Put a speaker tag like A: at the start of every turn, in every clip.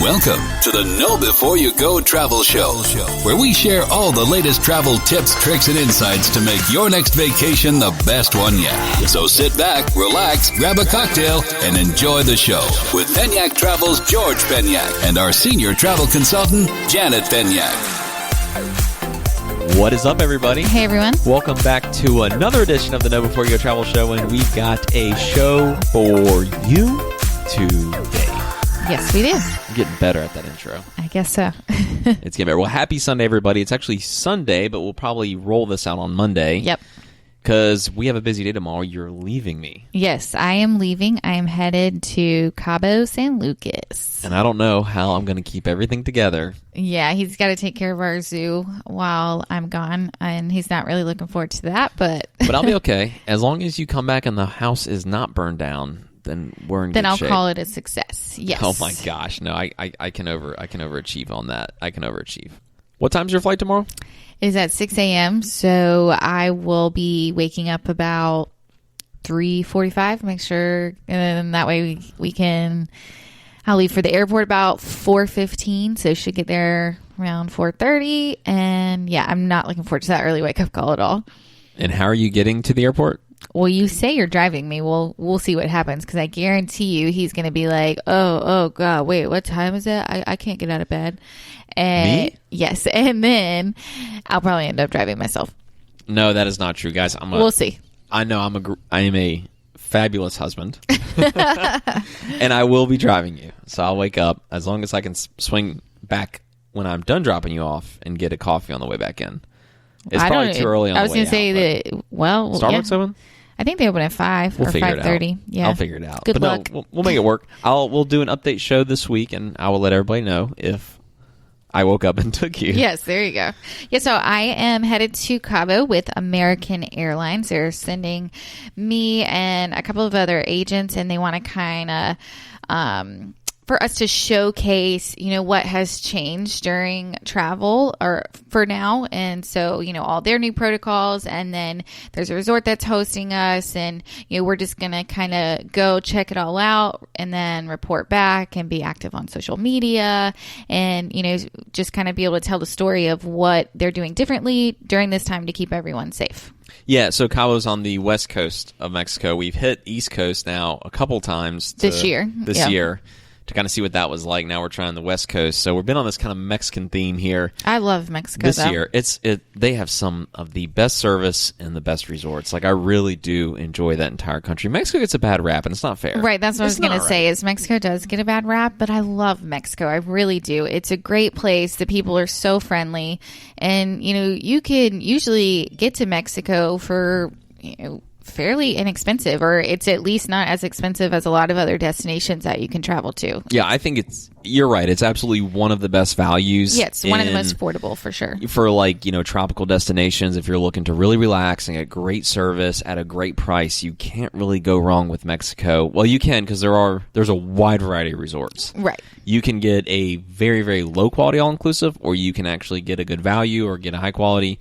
A: Welcome to the Know Before You Go Travel Show, where we share all the latest travel tips, tricks, and insights to make your next vacation the best one yet. So sit back, relax, grab a cocktail, and enjoy the show with Penyak Travel's George Penyak and our senior travel consultant, Janet Penyak.
B: What is up, everybody?
C: Hey, everyone.
B: Welcome back to another edition of the Know Before You Go Travel Show, and we've got a show for you today.
C: Yes, we do.
B: I'm getting better at that intro.
C: I guess so.
B: It's getting better. Well, happy Sunday, everybody. It's actually Sunday, but we'll probably roll this out on Monday.
C: Yep.
B: Because we have a busy day tomorrow. You're leaving me.
C: Yes, I am leaving. I am headed to Cabo, San Lucas.
B: And I don't know how I'm going to keep everything together.
C: Yeah, he's got to take care of our zoo while I'm gone, and he's not really looking forward to that, but...
B: But I'll be okay. As long as you come back and the house is not burned down, then we're in good shape.
C: Then I'll call it a success. Yes.
B: Oh my gosh. No, I can overachieve on that. I can overachieve. What time's your flight tomorrow?
C: It is at 6 a.m., so I will be waking up about 3:45. Make sure, and that way we can... I'll leave for the airport about 4:15, so should get there around 4:30. And yeah, I'm not looking forward to that early wake-up call at all.
B: And how are you getting to the airport?
C: Well, you say you're driving me. We'll see what happens, because I guarantee you he's going to be like, oh, God, wait, what time is it? I can't get out of bed. And
B: me?
C: Yes, and then I'll probably end up driving myself.
B: No, that is not true, guys.
C: We'll see.
B: I know I am a fabulous husband, and I will be driving you. So I'll wake up as long as I can swing back when I'm done dropping you off and get a coffee on the way back in. It's probably too early on the way out.
C: I was going to say that, well,
B: Starbucks open?
C: I think they open at 5 or 5:30. Yeah.
B: I'll figure it out.
C: Good
B: but
C: luck.
B: No, we'll make it work. We'll do an update show this week, and I will let everybody know if I woke up and took you.
C: Yes, there you go. Yeah, so I am headed to Cabo with American Airlines. They're sending me and a couple of other agents, and they want to kind of... for us to showcase, what has changed during travel or for now. And so, all their new protocols, and then there's a resort that's hosting us, and, we're just going to kind of go check it all out and then report back and be active on social media and, just kind of be able to tell the story of what they're doing differently during this time to keep everyone safe.
B: Yeah, so Cabo's on the west coast of Mexico. We've hit East Coast now a couple times
C: this year.
B: To kind of see what that was like. Now we're trying the West Coast, so we've been on this kind of Mexican theme here.
C: I love Mexico
B: this year. They have some of the best service and the best resorts. Like, I really do enjoy that entire country. Mexico gets a bad rap, and it's not fair.
C: Right, that's what I was going to say. Is Mexico does get a bad rap, but I love Mexico. I really do. It's a great place. The people are so friendly, and you can usually get to Mexico for fairly inexpensive, or it's at least not as expensive as a lot of other destinations that you can travel to.
B: Yeah, I think you're right. It's absolutely one of the best values.
C: Yeah, it's one of the most affordable for sure.
B: For tropical destinations, if you're looking to really relax and get great service at a great price, you can't really go wrong with Mexico. Well, you can, because there's a wide variety of resorts.
C: Right.
B: You can get a very, very low quality all-inclusive, or you can actually get a good value or get a high quality.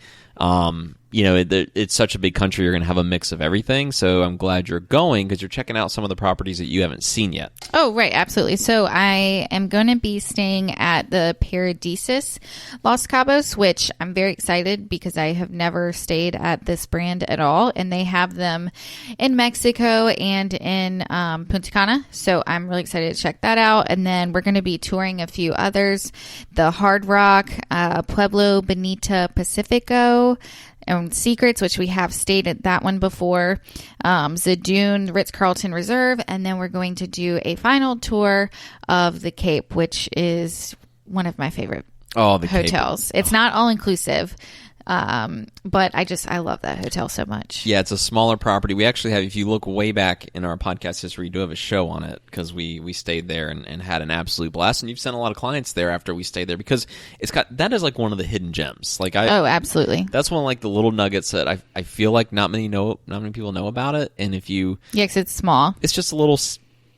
B: It's such a big country, you're going to have a mix of everything. So I'm glad you're going, because you're checking out some of the properties that you haven't seen yet.
C: Oh, right. Absolutely. So I am going to be staying at the Paradisus Los Cabos, which I'm very excited because I have never stayed at this brand at all. And they have them in Mexico and in Punta Cana. So I'm really excited to check that out. And then we're going to be touring a few others. The Hard Rock, Pueblo Bonita Pacifico, and Secrets, which we have stayed at that one before, Zadun, Ritz-Carlton Reserve, and then we're going to do a final tour of the Cape, which is one of my favorite hotels. Cape. It's not all-inclusive, but I love that hotel so much.
B: Yeah, it's a smaller property. We actually have, if you look way back in our podcast history, we do have a show on it, because we stayed there and had an absolute blast. And you've sent a lot of clients there after we stayed there, because that is like one of the hidden gems.
C: Absolutely.
B: That's one of like the little nuggets that I feel like not many people know about it. And
C: because it's small,
B: it's just a little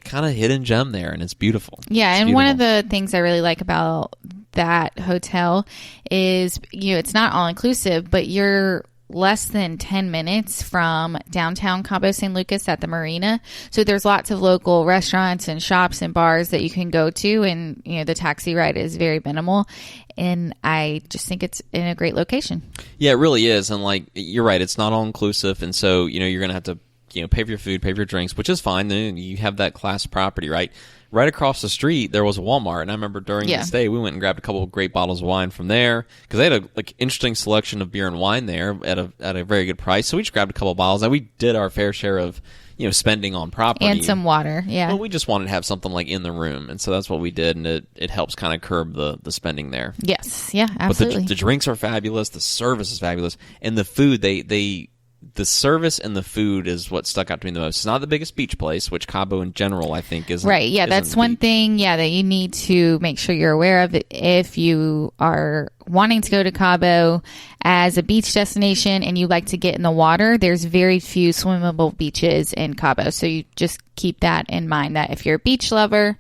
B: kind of hidden gem there, and it's beautiful.
C: Yeah, and one of the things I really like about that hotel is, it's not all inclusive, but you're less than 10 minutes from downtown Cabo San Lucas at the marina. So there's lots of local restaurants and shops and bars that you can go to. And, the taxi ride is very minimal. And I just think it's in a great location.
B: Yeah, it really is. And you're right, it's not all inclusive. And so, you're going to have to, pay for your food, pay for your drinks, which is fine. Then you have that class property, right? Right across the street, there was a Walmart, and I remember during the stay, we went and grabbed a couple of great bottles of wine from there because they had a interesting selection of beer and wine there at a very good price. So we just grabbed a couple of bottles, and we did our fair share of spending on property
C: and some water. Yeah,
B: well, we just wanted to have something in the room, and so that's what we did, and it helps kind of curb the spending there.
C: Yes, yeah, absolutely.
B: But the drinks are fabulous, the service is fabulous, and the food the service and the food is what stuck out to me the most. It's not the biggest beach place, which Cabo in general, I think, isn't.
C: Right, yeah, that's one thing, that you need to make sure you're aware of if you are wanting to go to Cabo as a beach destination and you like to get in the water. There's very few swimmable beaches in Cabo, so you just keep that in mind that if you're a beach lover,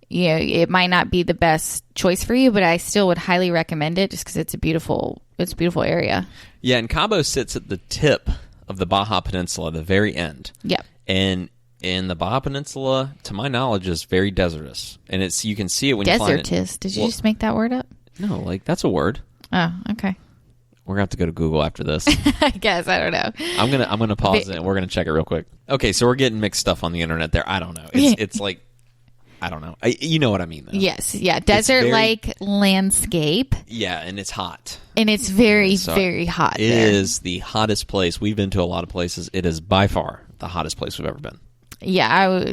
C: it might not be the best choice for you, but I still would highly recommend it just because it's a beautiful area. Yeah,
B: and Cabo sits at the tip of the Baja Peninsula, the very end.
C: Yeah.
B: And the Baja Peninsula, to my knowledge, is very desertous. And you can see it when you fly it.
C: Desertous? Did you just make that word up?
B: No, that's a word.
C: Oh, okay.
B: We're gonna have to go to Google after this.
C: I guess, I don't know.
B: I'm gonna pause it and we're gonna check it real quick. Okay, so we're getting mixed stuff on the internet there. I don't know. It's like I don't know. You know what I mean, though.
C: Yes, yeah. Desert-like landscape.
B: Yeah, and it's hot.
C: And it's very, very hot
B: there. It is the hottest place. We've been to a lot of places. It is by far the hottest place we've ever been.
C: Yeah,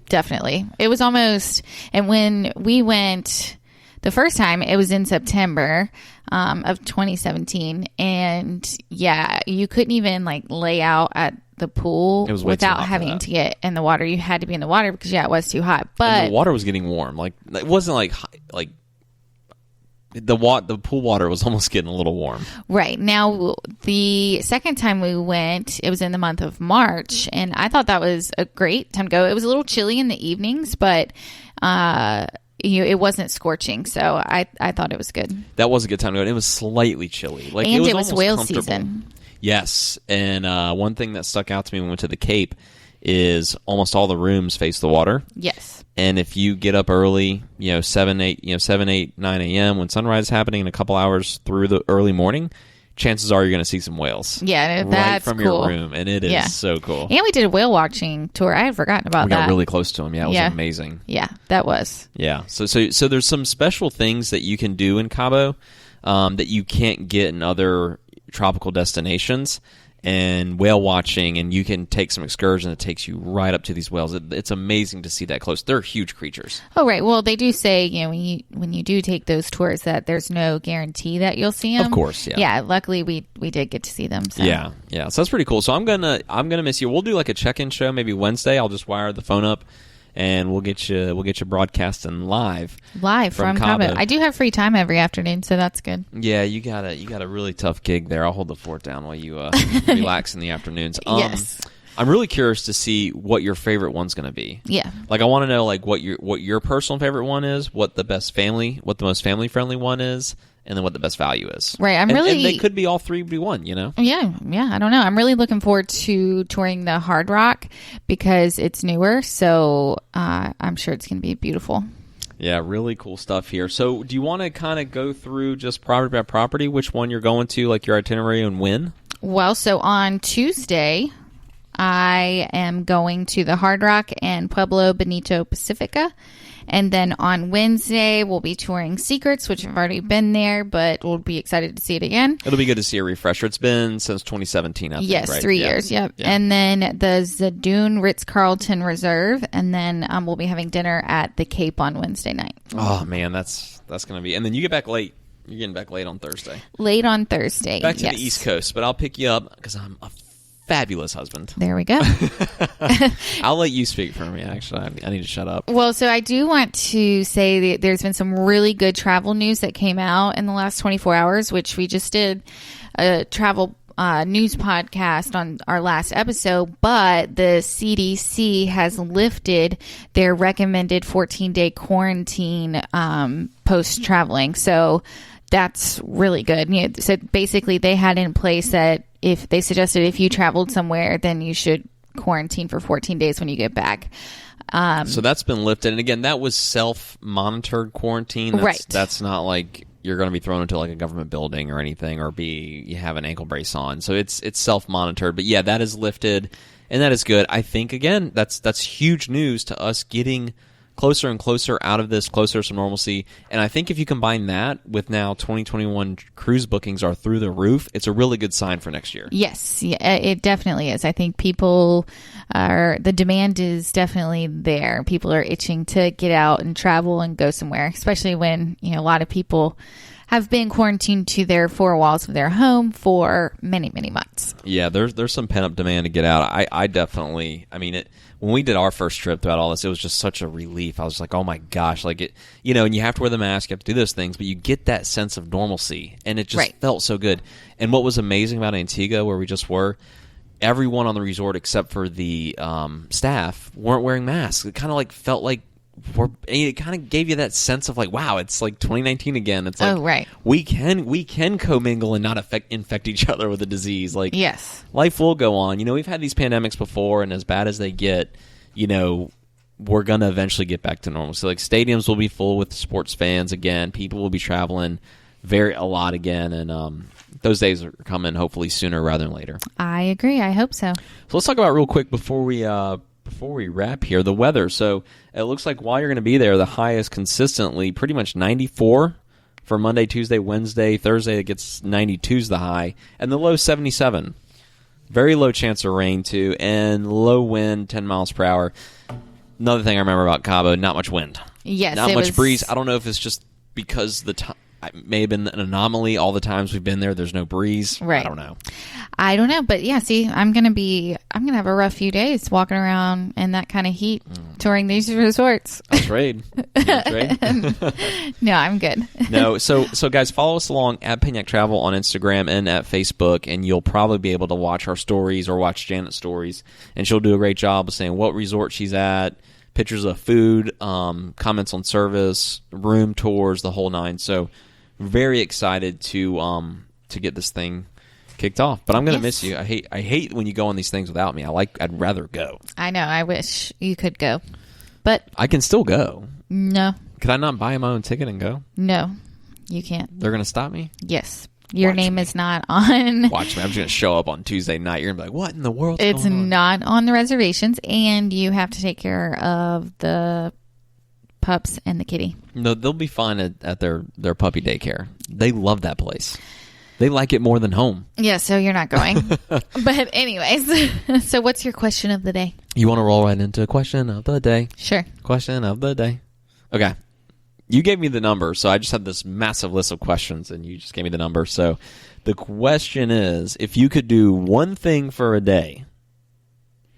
C: definitely. It was almost, and when we went the first time, it was in September of 2017. And you couldn't even like lay out at the pool without having to get in the water. You had to be in the water because it was too hot. But
B: and the water was getting warm. Like it wasn't like the pool water was almost getting a little warm.
C: Right. Now, the second time we went, it was in the month of March, and I thought that was a great time to go. It was a little chilly in the evenings, but it wasn't scorching, so I thought it was good.
B: That was a good time to go. And it was slightly chilly.
C: Like and it was whale season.
B: Yes, and one thing that stuck out to me when we went to the Cape is almost all the rooms face the water.
C: Yes.
B: And if you get up early, 7, 8, 9 a.m. when sunrise is happening in a couple hours through the early morning, chances are you're going to see some whales.
C: Yeah, that's
B: right from
C: cool.
B: your room, and it is so cool.
C: And we did a whale watching tour. I had forgotten about that.
B: We got really close to them. Yeah, it was amazing.
C: Yeah, that was.
B: Yeah, so there's some special things that you can do in Cabo that you can't get in other tropical destinations. And whale watching, and you can take some excursion that takes you right up to these whales. It's amazing to see that close. They're huge creatures.
C: Oh, right. Well, they do say, when you do take those tours that there's no guarantee that you'll see them.
B: Of course, yeah.
C: Yeah, luckily we did get to see them. So.
B: Yeah. So that's pretty cool. So I'm gonna miss you. We'll do like a check-in show maybe Wednesday. I'll just wire the phone up. And we'll get you broadcasting live
C: from Cabo. I do have free time every afternoon, so that's good.
B: Yeah, you got a really tough gig there. I'll hold the fort down while you relax in the afternoons.
C: Yes.
B: I'm really curious to see what your favorite one's going to be.
C: Yeah.
B: Like I want to know like what your personal favorite one is, what the most family friendly one is, and then what the best value is.
C: Right.
B: And they could be all three be one,
C: Yeah. I don't know. I'm really looking forward to touring the Hard Rock because it's newer, so I'm sure it's going to be beautiful.
B: Yeah, really cool stuff here. So do you want to kind of go through just property by property, which one you're going to, like your itinerary and when?
C: Well, so on Tuesday, I am going to the Hard Rock and Pueblo Bonito Pacifica. And then on Wednesday, we'll be touring Secrets, which I've already been there, but we'll be excited to see it again.
B: It'll be good to see a refresher. It's been since 2017, I think,
C: yes,
B: right?
C: 3 years, yep. Yeah. And then the Zadun Ritz-Carlton Reserve, and then we'll be having dinner at the Cape on Wednesday night.
B: Oh, man, that's going to be... And then you get back late. You're getting back late on Thursday.
C: Late on Thursday,
B: back to the East Coast, but I'll pick you up because I'm a fabulous husband.
C: There we go.
B: I'll let you speak for me, actually. I need to shut up.
C: Well, so I do want to say that there's been some really good travel news that came out in the last 24 hours, which we just did a travel news podcast on our last episode, but the CDC has lifted their recommended 14-day quarantine post-traveling. So that's really good. So basically they had in place that if they suggested if you traveled somewhere, then you should quarantine for 14 days when you get back.
B: So that's been lifted. And again, that was self-monitored quarantine.
C: Right.
B: That's not like you're going to be thrown into like a government building or anything, or you have an ankle brace on. So it's self-monitored. But yeah, that is lifted, and that is good. I think, again, that's huge news to us getting closer and closer out of this, closer to some normalcy. And I think if you combine that with now 2021 cruise bookings are through the roof, it's a really good sign for next year.
C: Yes, yeah, it definitely is. I think the demand is definitely there. People are itching to get out and travel and go somewhere, especially when, a lot of people have been quarantined to their four walls of their home for many, many months.
B: Yeah, there's some pent-up demand to get out. I definitely, when we did our first trip throughout all this, it was just such a relief. I was like, oh my gosh, like it, and you have to wear the mask, you have to do those things, but you get that sense of normalcy, and it just felt so good. And what was amazing about Antigua, where we just were, everyone on the resort except for the staff weren't wearing masks. It kind of like felt like it kind of gave you that sense of like, wow, it's like 2019 again. It's like, we can commingle and not infect each other with a disease. Like,
C: yes,
B: life will go on. We've had these pandemics before, and as bad as they get, we're gonna eventually get back to normal. So like, stadiums will be full with sports fans again. People will be traveling a lot again, and those days are coming hopefully sooner rather than later.
C: I agree. I hope so.
B: So let's talk about real quick before we wrap here, the weather. So it looks like while you're going to be there, the high is consistently pretty much 94 for Monday, Tuesday, Wednesday, Thursday. It gets 92 is the high, and the low 77. Very low chance of rain too, and low wind, 10 miles per hour. Another thing I remember about Cabo, not much wind.
C: Yes,
B: not much breeze. I don't know if it's just because it may have been an anomaly. All the times we've been there, there's no breeze.
C: Right.
B: I don't know.
C: But yeah, see, I'm gonna have a rough few days walking around in that kind of heat, touring these resorts.
B: I'll trade.
C: No, I'm good.
B: No, so guys, follow us along at Penyak Travel on Instagram and at Facebook, and you'll probably be able to watch our stories or watch Janet's stories, and she'll do a great job of saying what resort she's at, pictures of food, comments on service, room tours, the whole nine. So very excited to get this thing kicked off. But I'm going to miss you. I hate when you go on these things without me. I'd rather go. I know. I wish you could go. But I can still go. No. Could I not buy my own ticket and go? No, you can't. They're going to stop me? Yes. Your name is not on. Watch me. I'm just going to show up on Tuesday night. You're going to be like, what in the world? It's not on the reservations, and you have to take care of the pups and the kitty. No, they'll be fine at their puppy daycare. They love that place. They like it more than home. Yeah, so you're not going. But anyways, so what's your question of the day? You want to roll right into question of the day? Sure. Question of the day. Okay. You gave me the number, so I just had this massive list of questions, and you just gave me the number. So the question is, if you could do one thing for a day,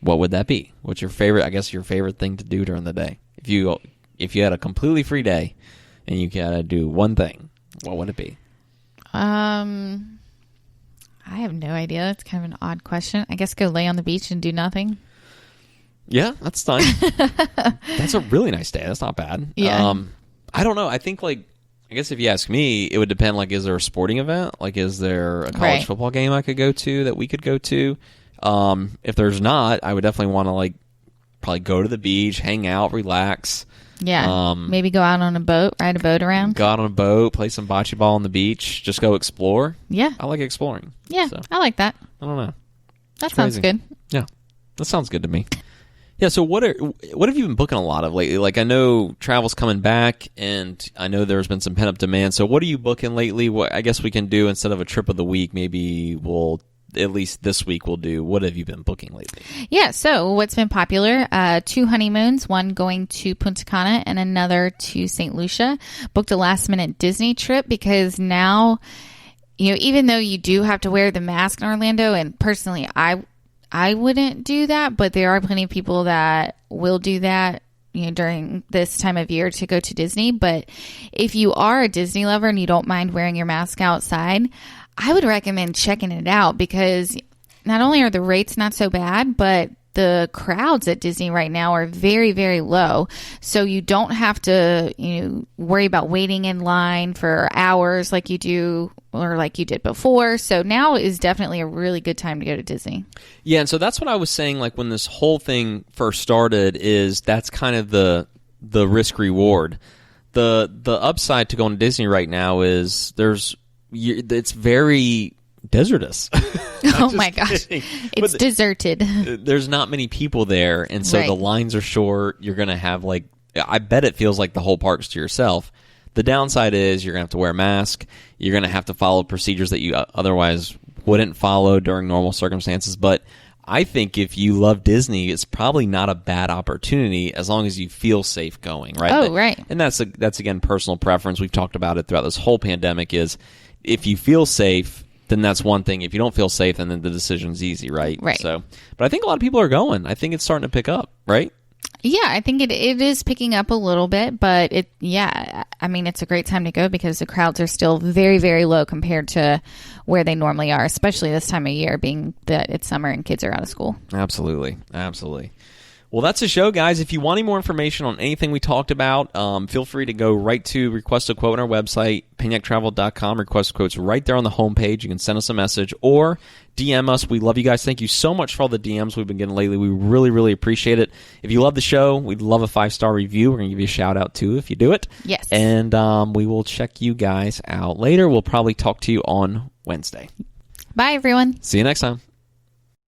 B: what would that be? What's your favorite, I guess your favorite thing to do during the day? If you had a completely free day and you got to do one thing, what would it be? I have no idea. It's kind of an odd question. I guess go lay on the beach and do nothing. Yeah, that's fine. That's a really nice day. That's not bad. Yeah. I don't know. I think, I guess if you ask me, it would depend, is there a sporting event? Is there a college football game I could go to that we could go to? If there's not, I would definitely want to, probably go to the beach, hang out, relax. Yeah. Maybe go out on a boat, ride a boat around. Go out on a boat, play some bocce ball on the beach, just go explore. Yeah. I like exploring. Yeah, so. I like that. I don't know. That sounds good. Yeah. That sounds good to me. Yeah, so what have you been booking a lot of lately? I know travel's coming back, and I know there's been some pent-up demand. So what are you booking lately? What I guess we can do, instead of a trip of the week, maybe at least this week we'll do, what have you been booking lately? Yeah, so what's been popular, 2 honeymoons, one going to Punta Cana and another to St. Lucia. Booked a last-minute Disney trip because now, even though you do have to wear the mask in Orlando, and personally, I wouldn't do that, but there are plenty of people that will do that, during this time of year to go to Disney. But if you are a Disney lover and you don't mind wearing your mask outside, I would recommend checking it out, because not only are the rates not so bad, but
C: the crowds at Disney right now are very, very low. So you don't have to, worry about waiting in line for hours like you do or like you did before. So now is definitely a really good time to go to Disney.
B: Yeah, and so that's what I was saying, like when this whole thing first started, is that's kind of the risk reward. The upside to going to Disney right now is it's very desertous.
C: Oh my gosh. It's deserted.
B: There's not many people there, and so the lines are short. You're going to have I bet it feels like the whole park's to yourself. The downside is you're going to have to wear a mask. You're going to have to follow procedures that you otherwise wouldn't follow during normal circumstances. But I think if you love Disney, it's probably not a bad opportunity as long as you feel safe going, right?
C: Oh, right.
B: And that's again, personal preference. We've talked about it throughout this whole pandemic is if you feel safe, then that's one thing. If you don't feel safe, then the decision's easy, right?
C: Right.
B: So, but I think a lot of people are going. I think it's starting to pick up, right?
C: Yeah, I think it is picking up a little bit, but I mean, it's a great time to go because the crowds are still very, very low compared to where they normally are, especially this time of year, being that it's summer and kids are out of school.
B: Absolutely. Well, that's the show, guys. If you want any more information on anything we talked about, feel free to go right to Request a Quote on our website, penyaktravel.com. Request quotes right there on the homepage. You can send us a message or DM us. We love you guys. Thank you so much for all the DMs we've been getting lately. We really, really appreciate it. If you love the show, we'd love a 5-star review. We're going to give you a shout-out, too, if you do it.
C: Yes.
B: And we will check you guys out later. We'll probably talk to you on Wednesday.
C: Bye, everyone.
B: See you next time.